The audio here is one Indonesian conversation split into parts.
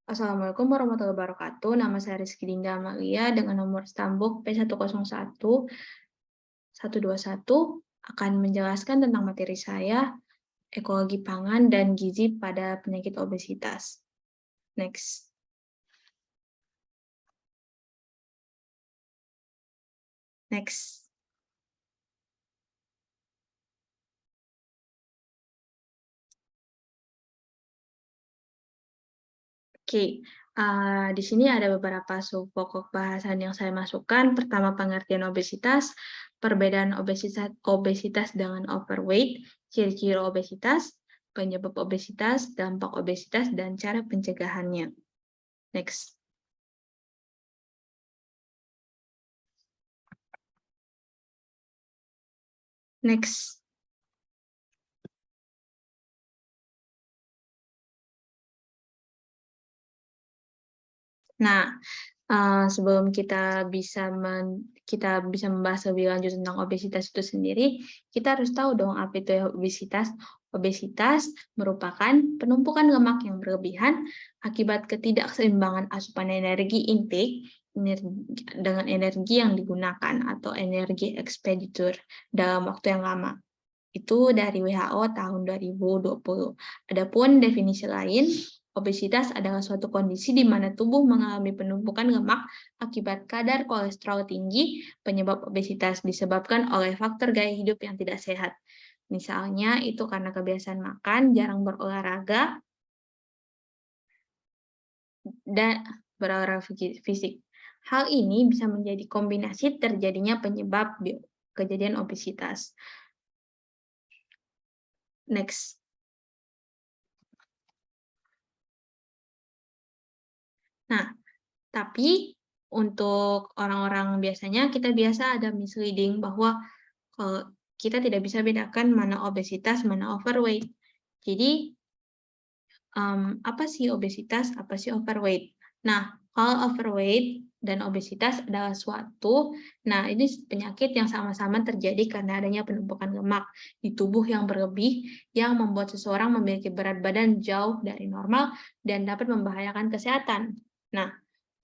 Assalamualaikum warahmatullahi wabarakatuh. Nama saya Rizky Dinda Amalia dengan nomor stambuk P101-121 akan menjelaskan tentang materi saya, ekologi pangan dan gizi pada penyakit obesitas. Next. Next. Oke, di sini ada beberapa sub-pokok bahasan yang saya masukkan. Pertama, pengertian obesitas, perbedaan obesitas dengan overweight, ciri-ciri obesitas, penyebab obesitas, dampak obesitas, dan cara pencegahannya. Next. Next. Nah, sebelum kita bisa membahas lebih lanjut tentang obesitas itu sendiri, kita harus tahu dong apa itu obesitas. Obesitas merupakan penumpukan lemak yang berlebihan akibat ketidakseimbangan asupan energi intake dengan energi yang digunakan atau energi ekspenditur dalam waktu yang lama. Itu dari WHO tahun 2020. Adapun definisi lain, obesitas adalah suatu kondisi di mana tubuh mengalami penumpukan lemak akibat kadar kolesterol tinggi. Penyebab obesitas disebabkan oleh faktor gaya hidup yang tidak sehat. Misalnya itu karena kebiasaan makan, jarang berolahraga, dan berolahraga fisik. Hal ini bisa menjadi kombinasi terjadinya penyebab kejadian obesitas. Next. Nah, tapi untuk orang-orang biasanya kita biasa ada misleading bahwa kita tidak bisa bedakan mana obesitas, mana overweight. Jadi, apa sih obesitas, apa sih overweight? Nah, kalau overweight dan obesitas adalah ini penyakit yang sama-sama terjadi karena adanya penumpukan lemak di tubuh yang berlebih yang membuat seseorang memiliki berat badan jauh dari normal dan dapat membahayakan kesehatan. Nah,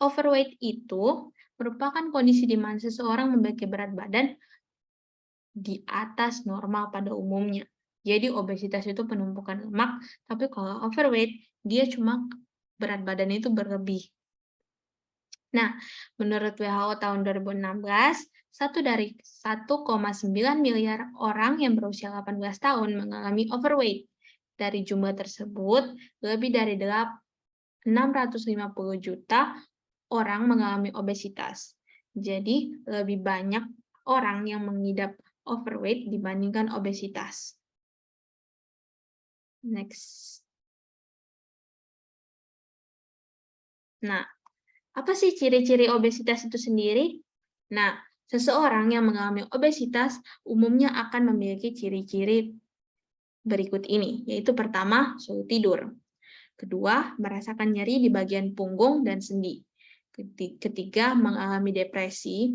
overweight itu merupakan kondisi di mana seseorang memiliki berat badan di atas normal pada umumnya. Jadi obesitas itu penumpukan lemak, tapi kalau overweight, dia cuma berat badan itu berlebih. Nah, menurut WHO tahun 2016, 1 dari 1,9 miliar orang yang berusia 18 tahun mengalami overweight. Dari jumlah tersebut, lebih dari 650 juta orang mengalami obesitas. Jadi, lebih banyak orang yang mengidap overweight dibandingkan obesitas. Next. Nah, apa sih ciri-ciri obesitas itu sendiri? Nah, seseorang yang mengalami obesitas umumnya akan memiliki ciri-ciri berikut ini, yaitu pertama, sulit tidur. Kedua, merasakan nyeri di bagian punggung dan sendi. Ketiga, mengalami depresi.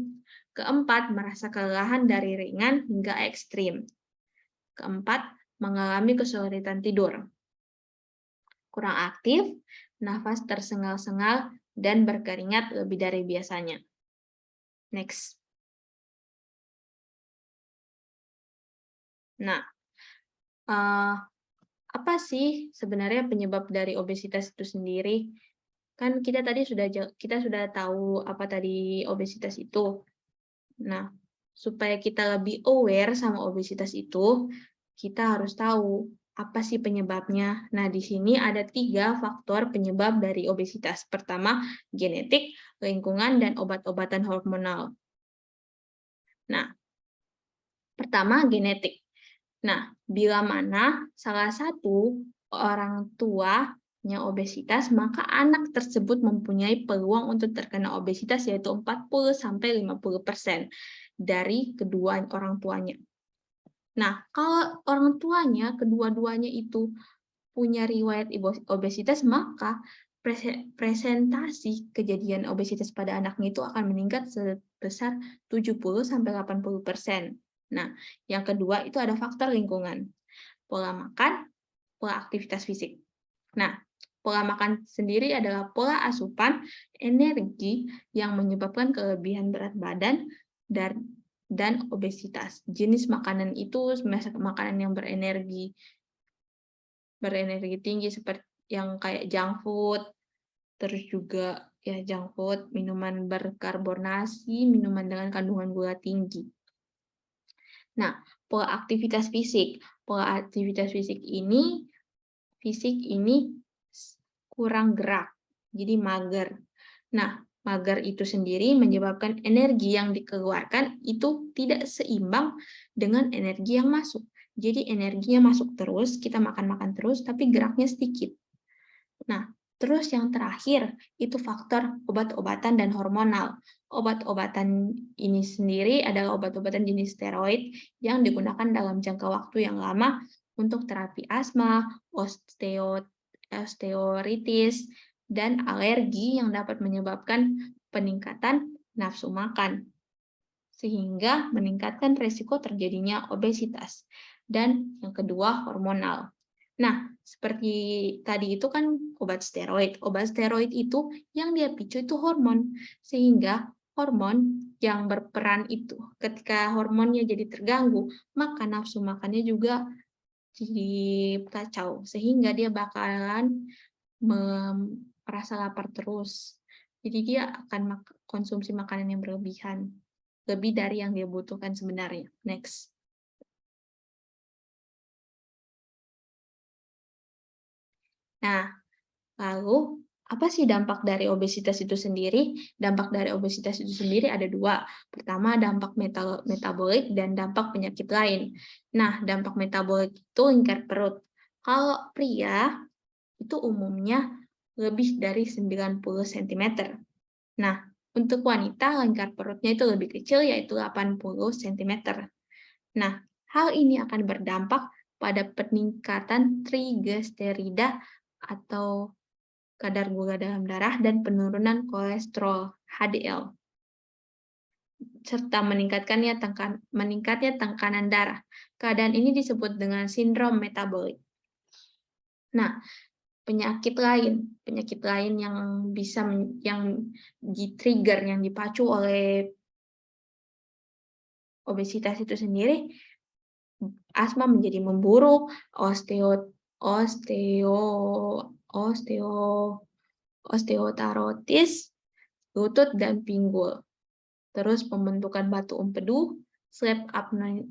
Keempat, merasa kelelahan dari ringan hingga ekstrim. Keempat, mengalami kesulitan tidur. Kurang aktif, nafas tersengal-sengal, dan berkeringat lebih dari biasanya. Next. Nah, apa sih sebenarnya penyebab dari obesitas itu sendiri? Kan kita sudah tahu apa tadi obesitas itu. Nah, supaya kita lebih aware sama obesitas itu, kita harus tahu apa sih penyebabnya. Nah, di sini ada 3 faktor penyebab dari obesitas. Pertama, genetik, lingkungan, dan obat-obatan hormonal. Nah, pertama, genetik. Nah, bila mana salah satu orang tuanya obesitas, maka anak tersebut mempunyai peluang untuk terkena obesitas yaitu 40-50% dari kedua orang tuanya. Nah, kalau orang tuanya, kedua-duanya itu punya riwayat obesitas, maka presentasi kejadian obesitas pada anaknya itu akan meningkat sebesar 70-80%. Nah, yang kedua itu ada faktor lingkungan. Pola makan, pola aktivitas fisik. Nah, Pola makan sendiri adalah pola asupan energi yang menyebabkan kelebihan berat badan dan obesitas. Jenis makanan itu makanan yang berenergi tinggi seperti yang kayak junk food, terus juga ya junk food, minuman berkarbonasi, minuman dengan kandungan gula tinggi. Nah, pola aktivitas fisik. Pola aktivitas fisik ini kurang gerak, jadi mager. Nah, mager itu sendiri menyebabkan energi yang dikeluarkan itu tidak seimbang dengan energi yang masuk. Jadi energinya masuk terus, kita makan-makan terus, tapi geraknya sedikit. Nah, terus yang terakhir itu faktor obat-obatan dan hormonal. Obat-obatan ini sendiri adalah obat-obatan jenis steroid yang digunakan dalam jangka waktu yang lama untuk terapi asma, osteoartritis, dan alergi yang dapat menyebabkan peningkatan nafsu makan, sehingga meningkatkan risiko terjadinya obesitas. Dan yang kedua, hormonal. Nah, seperti tadi itu kan obat steroid. Obat steroid itu yang dia picu itu hormon, sehingga hormon yang berperan itu ketika hormonnya jadi terganggu, maka nafsu makannya juga jadi kacau, sehingga dia bakalan merasa lapar terus. Jadi dia akan konsumsi makanan yang berlebihan, lebih dari yang dia butuhkan sebenarnya. Next. Nah, lalu apa sih dampak dari obesitas itu sendiri? Dampak dari obesitas itu sendiri ada dua. Pertama, dampak metabolik dan dampak penyakit lain. Nah, dampak metabolik itu lingkar perut. Kalau pria, itu umumnya lebih dari 90 cm. Nah, untuk wanita, lingkar perutnya itu lebih kecil, yaitu 80 cm. Nah, hal ini akan berdampak pada peningkatan trigliserida atau kadar gula dalam darah dan penurunan kolesterol HDL, serta meningkatnya tekanan darah. Keadaan ini disebut dengan sindrom metabolik. Nah, penyakit lain yang bisa yang di-trigger, yang dipacu oleh obesitas itu sendiri, asma menjadi memburuk, osteoartritis, lutut dan pinggul. Terus pembentukan batu empedu, sleep apnea,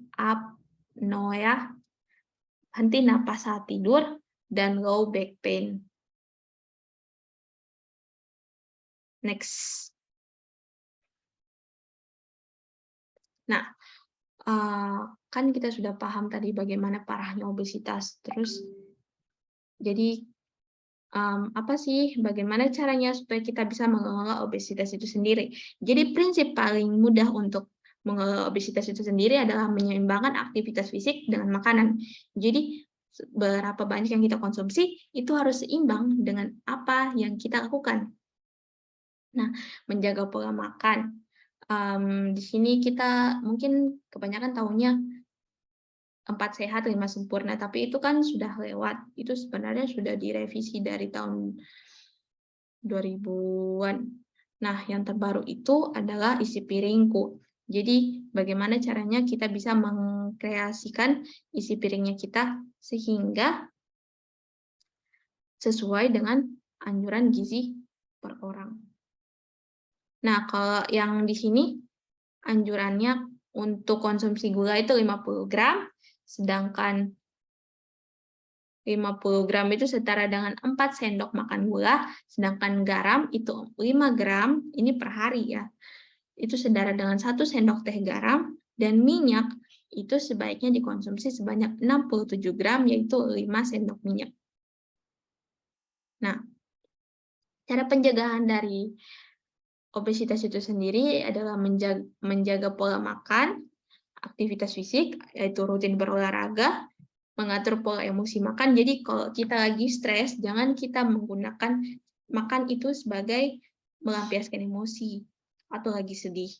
henti napas saat tidur, dan low back pain. Next. Nah, kan kita sudah paham tadi bagaimana parahnya obesitas. Terus, jadi apa sih, bagaimana caranya supaya kita bisa mengelola obesitas itu sendiri? Jadi prinsip paling mudah untuk mengelola obesitas itu sendiri adalah menyeimbangkan aktivitas fisik dengan makanan. Jadi berapa banyak yang kita konsumsi itu harus seimbang dengan apa yang kita lakukan. Nah, menjaga pola makan. Di sini kita mungkin kebanyakan tahunya 4 sehat 5 sempurna, tapi itu kan sudah lewat. Itu sebenarnya sudah direvisi dari tahun 2000-an. Nah, yang terbaru itu adalah isi piringku. Jadi, bagaimana caranya kita bisa mengkreasikan isi piringnya kita sehingga sesuai dengan anjuran gizi per orang. Nah, kalau yang di sini anjurannya untuk konsumsi gula itu 50 gram, sedangkan 50 gram itu setara dengan 4 sendok makan gula, sedangkan garam itu 5 gram, ini per hari ya, itu setara dengan 1 sendok teh garam, dan minyak itu sebaiknya dikonsumsi sebanyak 67 gram, yaitu 5 sendok minyak. Nah, cara pencegahan dari obesitas itu sendiri adalah menjaga pola makan, aktivitas fisik, yaitu rutin berolahraga, mengatur pola emosi makan. Jadi kalau kita lagi stres, jangan kita menggunakan makan itu sebagai melampiaskan emosi atau lagi sedih.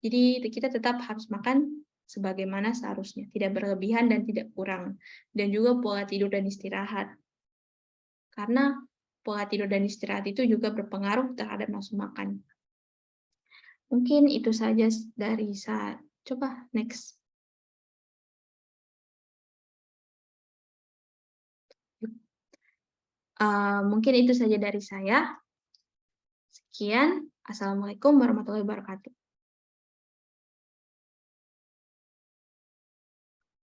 Jadi kita tetap harus makan sebagaimana seharusnya, tidak berlebihan dan tidak kurang. Dan juga pola tidur dan istirahat. karena pola tidur dan istirahat itu juga berpengaruh terhadap nafsu makan. Mungkin itu saja dari saya. Coba next. Mungkin itu saja dari saya. Sekian, assalamualaikum warahmatullahi wabarakatuh.